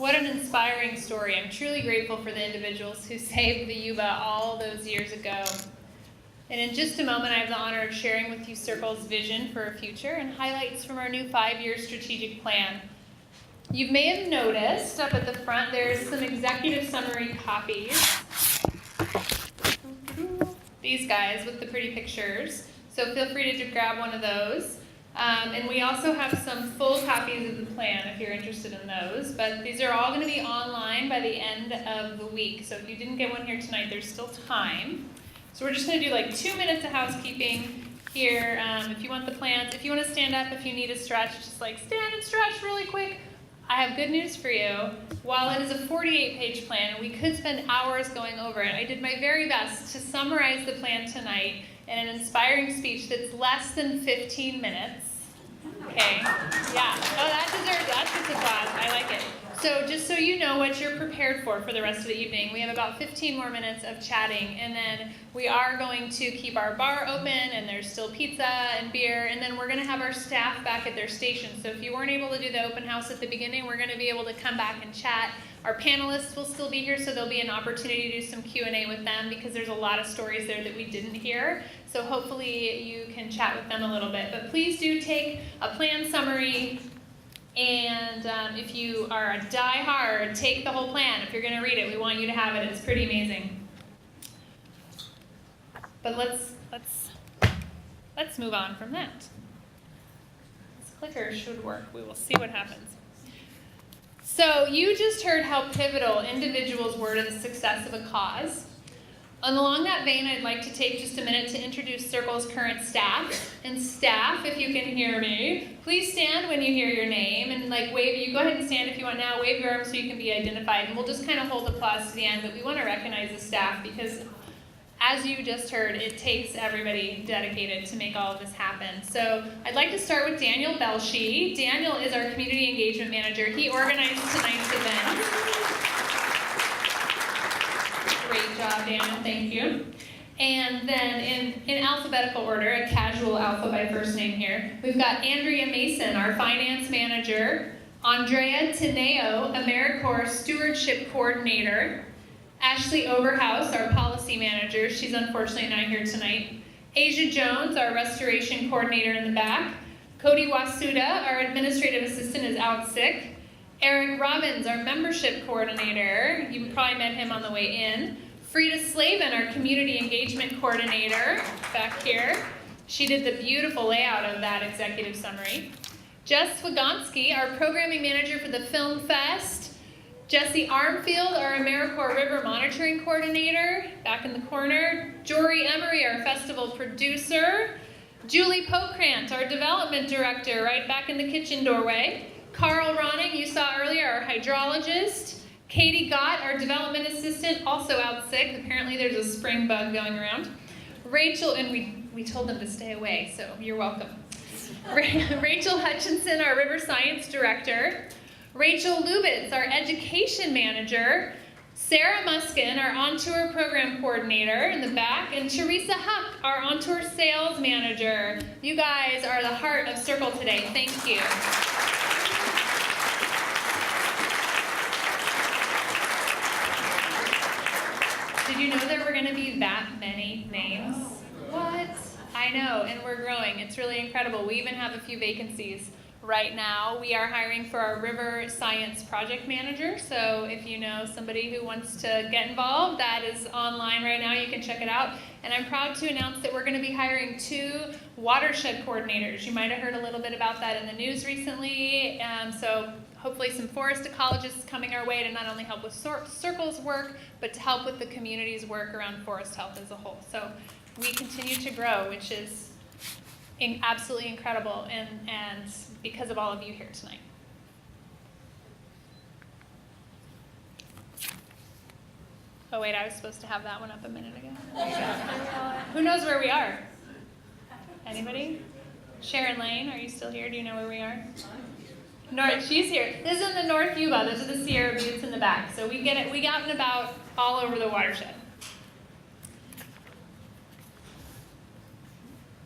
What an inspiring story. I'm truly grateful for the individuals who saved the Yuba all those years ago. And in just a moment, I have the honor of sharing with you SYRCL's vision for a future and highlights from our new 5-year strategic plan. You may have noticed up at the front there's some executive summary copies. These guys with the pretty pictures. So feel free to grab one of those. And we also have some full copies of the plan if you're interested in those. But these are all going to be online by the end of the week. So if you didn't get one here tonight, there's still time. So we're just going to do like 2 minutes of housekeeping here. If you want the plans, if you want to stand up, if you need a stretch, just like stand and stretch really quick. I have good news for you. While it is a 48-page plan, and we could spend hours going over it, I did my very best to summarize the plan tonight in an inspiring speech that's less than 15 minutes. Okay? Yeah. Oh, that's just applause. I like it. So just so you know what you're prepared for the rest of the evening, we have about 15 more minutes of chatting, and then we are going to keep our bar open, and there's still pizza and beer, and then we're going to have our staff back at their stations. So if you weren't able to do the open house at the beginning, we're going to be able to come back and chat. Our panelists will still be here, so there'll be an opportunity to do some Q&A with them because there's a lot of stories there that we didn't hear. So hopefully you can chat with them a little bit. But please do take a plan summary. And if you are a die-hard, take the whole plan. If you're going to read it, we want you to have it. It's pretty amazing. But let's move on from that. This clicker should work. We will see what happens. So you just heard how pivotal individuals were to the success of a cause. And along that vein, I'd like to take just a minute to introduce SYRCL's current staff. And staff, if you can hear me, please stand when you hear your name and wave. You go ahead and stand if you want now. Wave your arms so you can be identified. And we'll just kind of hold applause to the end. But we want to recognize the staff because, as you just heard, it takes everybody dedicated to make all of this happen. So I'd like to start with Daniel Belshie. Daniel is our Community Engagement Manager. He organized tonight's event. Great job, Daniel. Thank you. And then in alphabetical order, a casual alpha by first name here, we've got Andrea Mason, our Finance Manager, Andrea Tineo, AmeriCorps Stewardship Coordinator, Ashley Overhouse, our Policy Manager. She's unfortunately not here tonight. Asia Jones, our Restoration Coordinator in the back. Cody Wasuda, our Administrative Assistant, is out sick. Eric Robbins, our Membership Coordinator. You probably met him on the way in. Frida Slavin, our Community Engagement Coordinator, back here. She did the beautiful layout of that executive summary. Jess Wagonski, our Programming Manager for the Film Fest. Jesse Armfield, our AmeriCorps River Monitoring Coordinator, back in the corner. Jory Emery, our Festival Producer. Julie Pokrant, our Development Director, right back in the kitchen doorway. Carl Ronning, you saw earlier, our hydrologist. Katie Gott, our development assistant, also out sick. Apparently there's a spring bug going around. Rachel, and we told them to stay away, so you're welcome. Rachel Hutchinson, our river science director. Rachel Lubitz, our education manager. Sarah Muskin, our on-tour program coordinator in the back. And Teresa Huck, our on-tour sales manager. You guys are the heart of SYRCL today. Thank you. Did you know there were going to be that many names? What? I know, and we're growing. It's really incredible. We even have a few vacancies right now. We are hiring for our River Science Project Manager, so if you know somebody who wants to get involved, that is online right now. You can check it out. And I'm proud to announce that we're going to be hiring 2 watershed coordinators. You might have heard a little bit about that in the news recently. So hopefully some forest ecologists coming our way to not only help with SYRCL's work, but to help with the community's work around forest health as a whole. So we continue to grow, which is absolutely incredible, and because of all of you here tonight. Oh wait, I was supposed to have that one up a minute ago. Who knows where we are? Anybody? Sharon Lane, are you still here? Do you know where we are? North, she's here. This is in the North Yuba. Those are the Sierra Buttes in the back. So we get it. We got and about all over the watershed.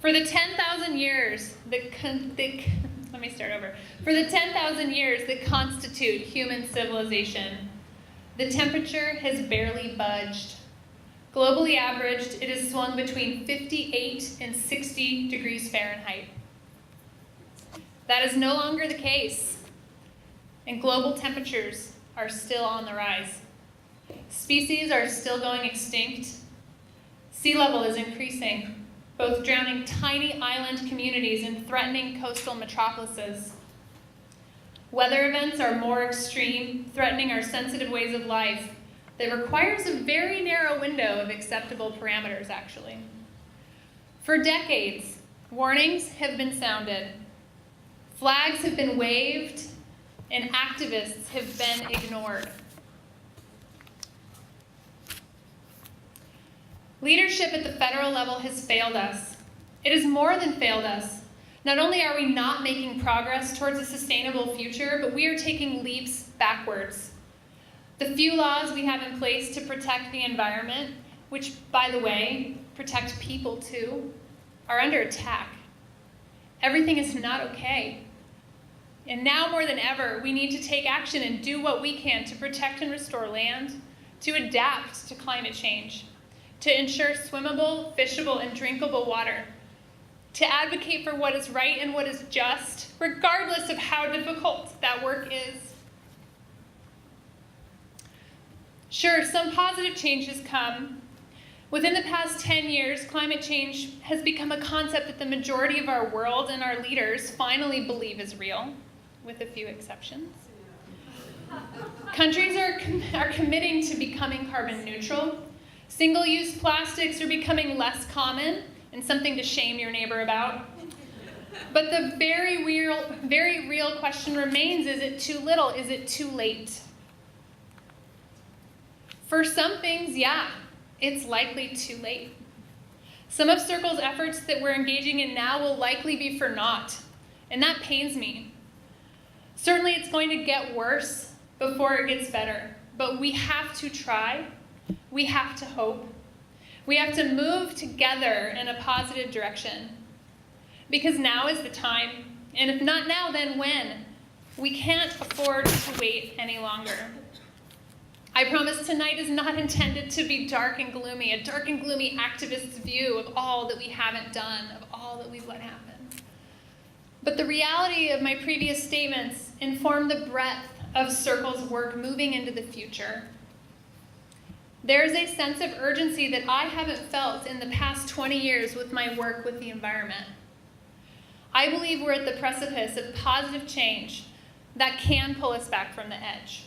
For the 10,000 years, the let me start over. For the 10,000 years that constitute human civilization, the temperature has barely budged. Globally averaged, it has swung between 58 and 60 degrees Fahrenheit. That is no longer the case, and global temperatures are still on the rise. Species are still going extinct. Sea level is increasing, both drowning tiny island communities and threatening coastal metropolises. Weather events are more extreme, threatening our sensitive ways of life that requires a very narrow window of acceptable parameters, actually. For decades, warnings have been sounded, flags have been waved, and activists have been ignored. Leadership at the federal level has failed us. It has more than failed us. Not only are we not making progress towards a sustainable future, but we are taking leaps backwards. The few laws we have in place to protect the environment, which, by the way, protect people too, are under attack. Everything is not okay. And now more than ever, we need to take action and do what we can to protect and restore land, to adapt to climate change, to ensure swimmable, fishable, and drinkable water, to advocate for what is right and what is just, regardless of how difficult that work is. Sure, some positive changes come. Within the past 10 years, climate change has become a concept that the majority of our world and our leaders finally believe is real, with a few exceptions. Countries are committing to becoming carbon neutral. Single-use plastics are becoming less common and something to shame your neighbor about. But the very real question remains, is it too little? Is it too late? For some things, yeah, it's likely too late. Some of SYRCL's efforts that we're engaging in now will likely be for naught, and that pains me. Certainly it's going to get worse before it gets better, but we have to try, we have to hope, we have to move together in a positive direction. Because now is the time, and if not now, then when? We can't afford to wait any longer. I promise tonight is not intended to be dark and gloomy, a dark and gloomy activist's view of all that we haven't done, of all that we've let happen. But the reality of my previous statements inform the breadth of SYRCL's work moving into the future. There's a sense of urgency that I haven't felt in the past 20 years with my work with the environment. I believe we're at the precipice of positive change that can pull us back from the edge.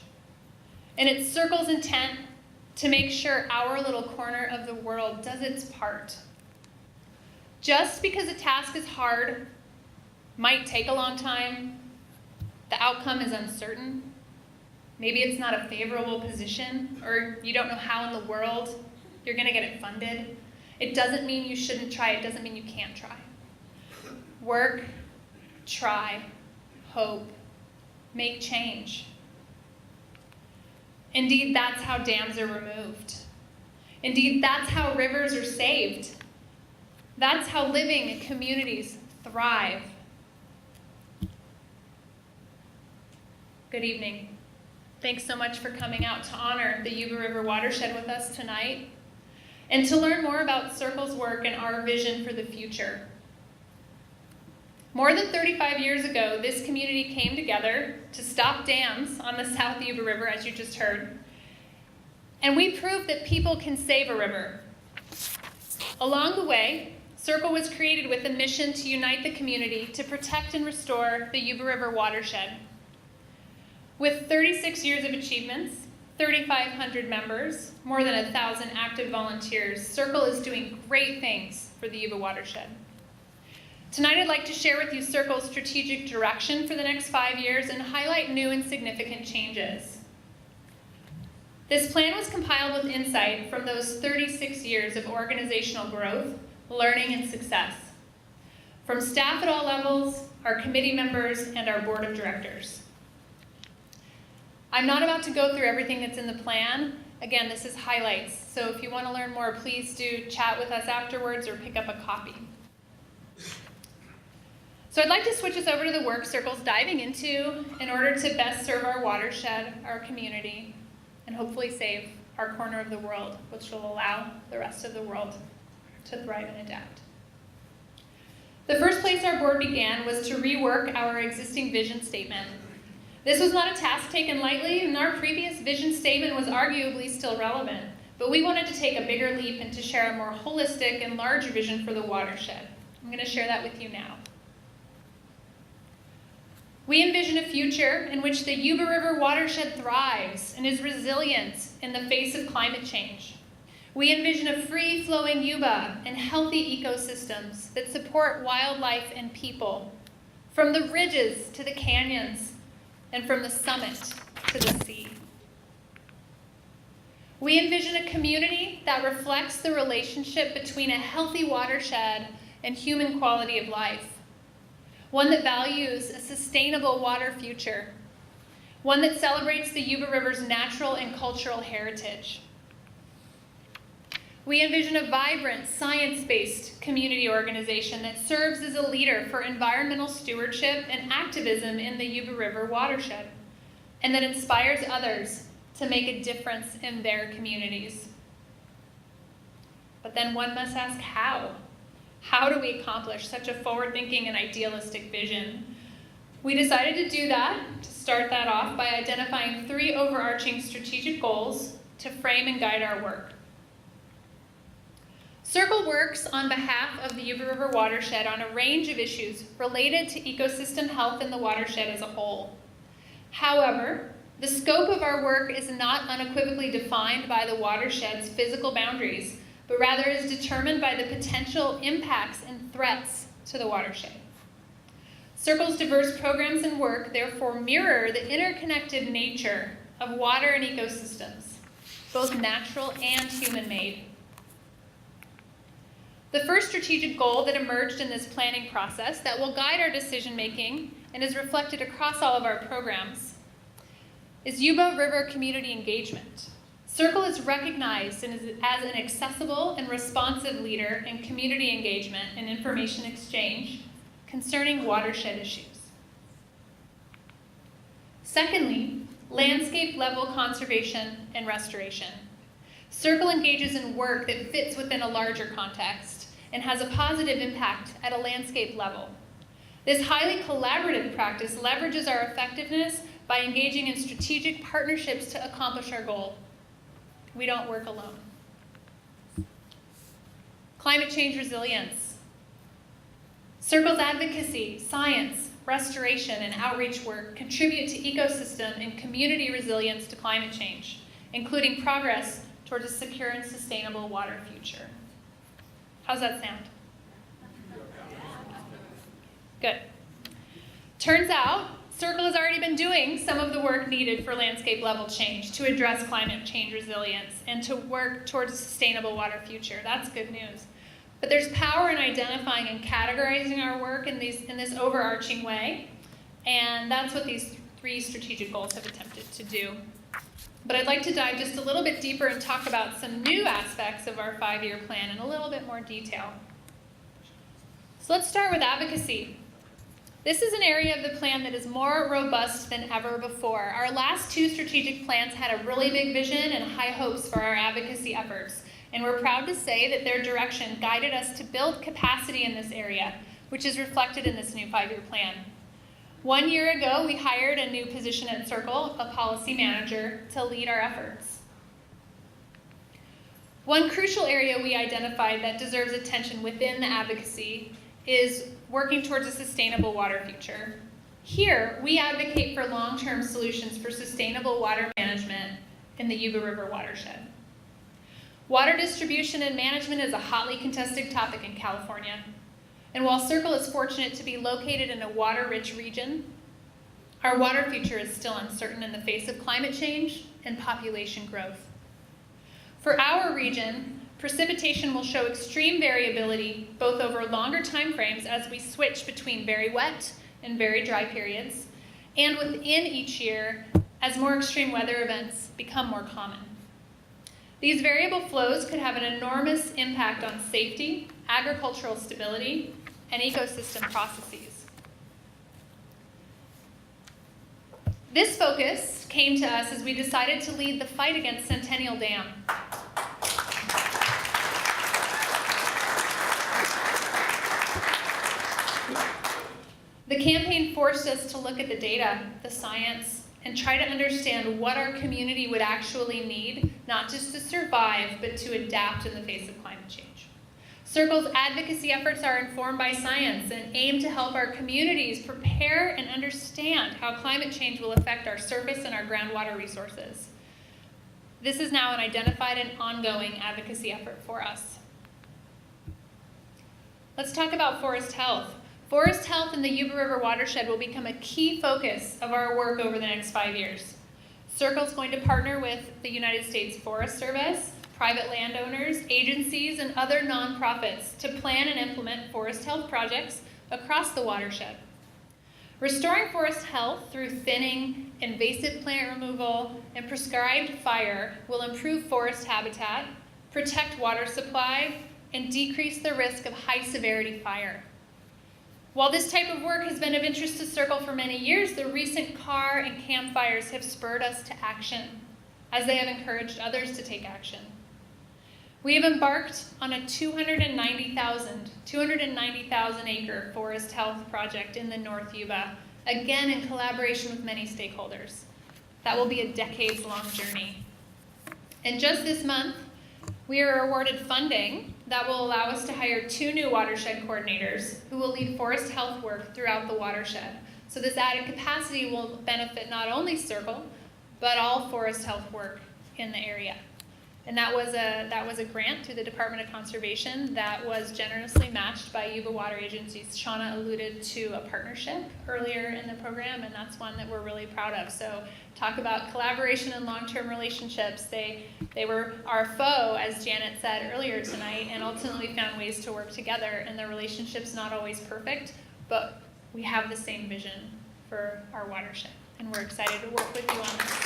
And it's SYRCL's intent to make sure our little corner of the world does its part. Just because a task is hard, might take a long time, the outcome is uncertain, maybe it's not a favorable position, or you don't know how in the world you're going to get it funded, it doesn't mean you shouldn't try, it doesn't mean you can't try. Work, try, hope, make change. Indeed, that's how dams are removed. Indeed, that's how rivers are saved. That's how living communities thrive. Good evening. Thanks so much for coming out to honor the Yuba River watershed with us tonight and to learn more about SYRCL's work and our vision for the future. More than 35 years ago, this community came together to stop dams on the South Yuba River, as you just heard. And we proved that people can save a river. Along the way, SYRCL was created with a mission to unite the community to protect and restore the Yuba River watershed. With 36 years of achievements, 3,500 members, more than 1,000 active volunteers, SYRCL is doing great things for the Yuba watershed. Tonight I'd like to share with you SYRCL's strategic direction for the next 5 years and highlight new and significant changes. This plan was compiled with insight from those 36 years of organizational growth, learning, and success, from staff at all levels, our committee members, and our board of directors. I'm not about to go through everything that's in the plan. Again, this is highlights, so if you want to learn more, please do chat with us afterwards or pick up a copy. So I'd like to switch us over to the work SYRCL's diving into in order to best serve our watershed, our community, and hopefully save our corner of the world, which will allow the rest of the world to thrive and adapt. The first place our board began was to rework our existing vision statement. This was not a task taken lightly, and our previous vision statement was arguably still relevant, but we wanted to take a bigger leap and to share a more holistic and larger vision for the watershed. I'm going to share that with you now. We envision a future in which the Yuba River watershed thrives and is resilient in the face of climate change. We envision a free-flowing Yuba and healthy ecosystems that support wildlife and people, from the ridges to the canyons, and from the summit to the sea. We envision a community that reflects the relationship between a healthy watershed and human quality of life. One that values a sustainable water future. One that celebrates the Yuba River's natural and cultural heritage. We envision a vibrant, science-based community organization that serves as a leader for environmental stewardship and activism in the Yuba River watershed, and that inspires others to make a difference in their communities. But then one must ask how? How do we accomplish such a forward-thinking and idealistic vision? We decided to do that, to start that off, by identifying 3 overarching strategic goals to frame and guide our work. SYRCL works on behalf of the Yuba River watershed on a range of issues related to ecosystem health in the watershed as a whole. However, the scope of our work is not unequivocally defined by the watershed's physical boundaries, but rather is determined by the potential impacts and threats to the watershed. SYRCL's diverse programs and work therefore mirror the interconnected nature of water and ecosystems, both natural and human-made. The first strategic goal that emerged in this planning process that will guide our decision-making and is reflected across all of our programs is Yuba River community engagement. SYRCL is recognized as an accessible and responsive leader in community engagement and information exchange concerning watershed issues. Secondly, landscape-level conservation and restoration. SYRCL engages in work that fits within a larger context and has a positive impact at a landscape level. This highly collaborative practice leverages our effectiveness by engaging in strategic partnerships to accomplish our goal. We don't work alone. Climate change resilience. SYRCL's advocacy, science, restoration, and outreach work contribute to ecosystem and community resilience to climate change, including progress towards a secure and sustainable water future. How's that sound? Good. Turns out, SYRCL has already been doing some of the work needed for landscape level change to address climate change resilience and to work towards a sustainable water future. That's good news. But there's power in identifying and categorizing our work in this overarching way, and that's what these 3 strategic goals have attempted to do. But I'd like to dive just a little bit deeper and talk about some new aspects of our 5-year plan in a little bit more detail. So let's start with advocacy. This is an area of the plan that is more robust than ever before. Our last 2 strategic plans had a really big vision and high hopes for our advocacy efforts, and we're proud to say that their direction guided us to build capacity in this area, which is reflected in this new 5-year plan. 1 year ago, we hired a new position at SYRCL, a policy manager, to lead our efforts. One crucial area we identified that deserves attention within the advocacy is working towards a sustainable water future. Here, we advocate for long-term solutions for sustainable water management in the Yuba River watershed. Water distribution and management is a hotly contested topic in California. And while SYRCL is fortunate to be located in a water-rich region, our water future is still uncertain in the face of climate change and population growth. For our region, precipitation will show extreme variability both over longer time frames as we switch between very wet and very dry periods, and within each year as more extreme weather events become more common. These variable flows could have an enormous impact on safety, agricultural stability, and ecosystem processes. This focus came to us as we decided to lead the fight against Centennial Dam. The campaign forced us to look at the data, the science, and try to understand what our community would actually need, not just to survive, but to adapt in the face of climate change. SYRCL's advocacy efforts are informed by science and aim to help our communities prepare and understand how climate change will affect our surface and our groundwater resources. This is now an identified and ongoing advocacy effort for us. Let's talk about forest health. Forest health in the Yuba River watershed will become a key focus of our work over the next 5 years. SYRCL is going to partner with the United States Forest Service, private landowners, agencies, and other nonprofits to plan and implement forest health projects across the watershed. Restoring forest health through thinning, invasive plant removal, and prescribed fire will improve forest habitat, protect water supply, and decrease the risk of high-severity fire. While this type of work has been of interest to SYRCL for many years, the recent car and campfires have spurred us to action, as they have encouraged others to take action. We have embarked on a 290,000 acre forest health project in the North Yuba, again in collaboration with many stakeholders. That will be a decades-long journey. And just this month, we are awarded funding that will allow us to hire 2 new watershed coordinators who will lead forest health work throughout the watershed. So this added capacity will benefit not only SYRCL, but all forest health work in the area. And that was a grant through the Department of Conservation that was generously matched by Yuba Water Agencies. Shauna alluded to a partnership earlier in the program, and that's one that we're really proud of. So talk about collaboration and long-term relationships. They were our foe, as Janet said earlier tonight, and ultimately found ways to work together. And the relationship's not always perfect, but we have the same vision for our watershed, and we're excited to work with you on this.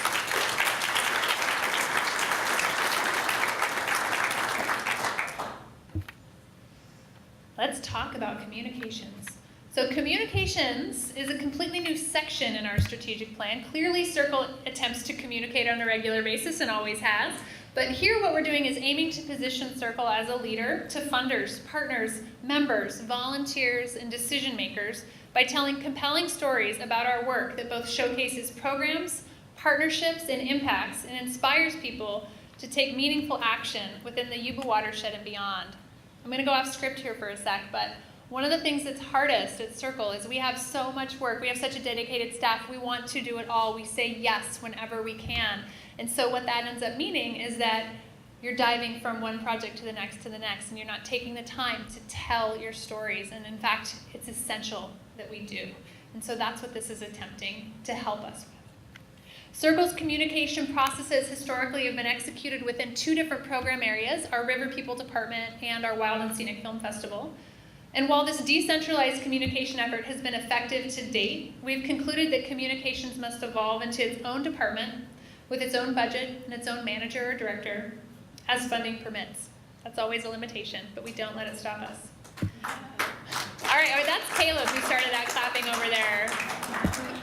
Let's talk about communications. So communications is a completely new section in our strategic plan. Clearly, SYRCL attempts to communicate on a regular basis and always has. But here what we're doing is aiming to position SYRCL as a leader to funders, partners, members, volunteers, and decision makers by telling compelling stories about our work that both showcases programs, partnerships, and impacts, and inspires people to take meaningful action within the Yuba watershed and beyond. I'm going to go off script here for a sec, but one of the things that's hardest at SYRCL is we have so much work. We have such a dedicated staff. We want to do it all. We say yes whenever we can. And so what that ends up meaning is that you're diving from one project to the next, and you're not taking the time to tell your stories. And in fact, it's essential that we do. And so that's what this is attempting to help us with. SYRCL's communication processes historically have been executed within 2 different program areas, our River People Department and our Wild and Scenic Film Festival. And while this decentralized communication effort has been effective to date, we've concluded that communications must evolve into its own department with its own budget and its own manager or director as funding permits. That's always a limitation, but we don't let it stop us. All right, that's Caleb who started that clapping over there.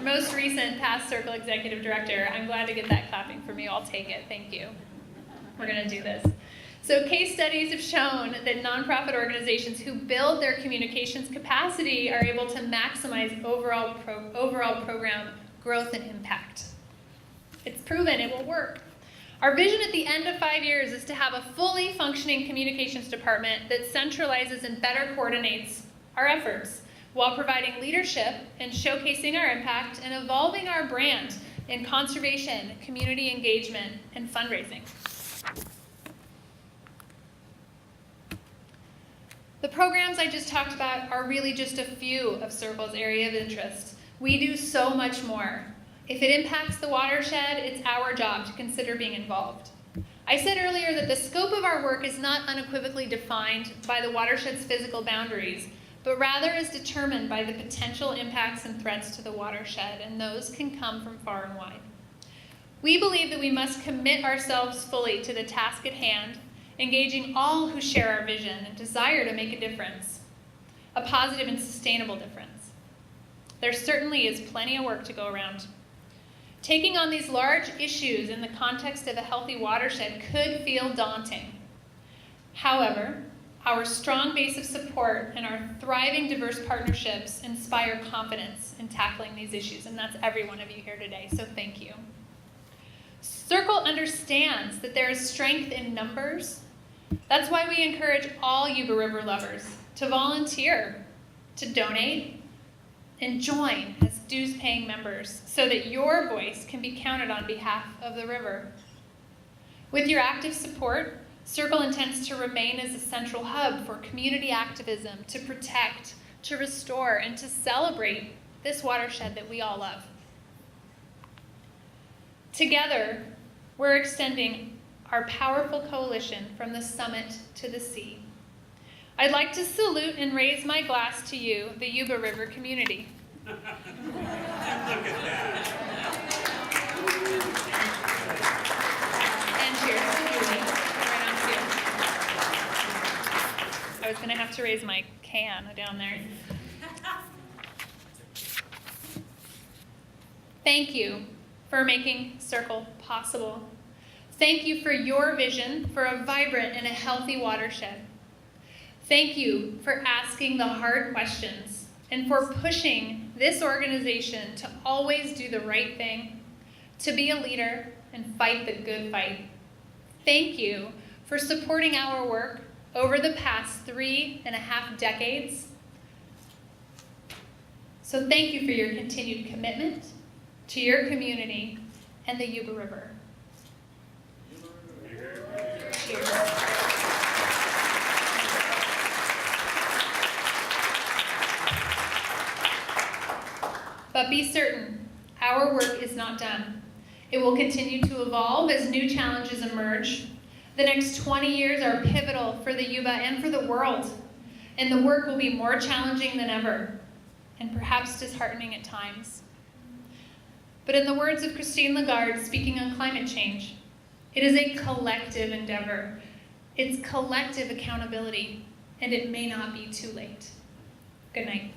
Most recent past SYRCL executive director. I'm glad to get that clapping from you. I'll take it. Thank you. We're going to do this. So case studies have shown that nonprofit organizations who build their communications capacity are able to maximize overall program growth and impact. It's proven it will work. Our vision at the end of 5 years is to have a fully functioning communications department that centralizes and better coordinates our efforts while providing leadership and showcasing our impact and evolving our brand in conservation, community engagement, and fundraising. The programs I just talked about are really just a few of SYRCL's area of interest. We do so much more. If it impacts the watershed, it's our job to consider being involved. I said earlier that the scope of our work is not unequivocally defined by the watershed's physical boundaries, but rather is determined by the potential impacts and threats to the watershed, and those can come from far and wide. We believe that we must commit ourselves fully to the task at hand, engaging all who share our vision and desire to make a difference, a positive and sustainable difference. There certainly is plenty of work to go around. Taking on these large issues in the context of a healthy watershed could feel daunting. However, our strong base of support and our thriving diverse partnerships inspire confidence in tackling these issues, and that's every one of you here today, so thank you. SYRCL understands that there is strength in numbers. That's why we encourage all Yuba River lovers to volunteer, to donate, and join as dues-paying members so that your voice can be counted on behalf of the river. With your active support, SYRCL intends to remain as a central hub for community activism to protect, to restore, and to celebrate this watershed that we all love. Together, we're extending our powerful coalition from the summit to the sea. I'd like to salute and raise my glass to you, the Yuba River community. Look at that. And cheers to Yuba. Right on cue. I was going to have to raise my can down there. Thank you for making SYRCL possible. Thank you for your vision for a vibrant and a healthy watershed. Thank you for asking the hard questions and for pushing this organization to always do the right thing, to be a leader and fight the good fight. Thank you for supporting our work over the past 3.5 decades. So thank you for your continued commitment to your community and the Yuba River. Cheers. But be certain, our work is not done. It will continue to evolve as new challenges emerge. The next 20 years are pivotal for the Yuba and for the world, and the work will be more challenging than ever, and perhaps disheartening at times. But in the words of Christine Lagarde speaking on climate change, it is a collective endeavor. It's collective accountability, and it may not be too late. Good night.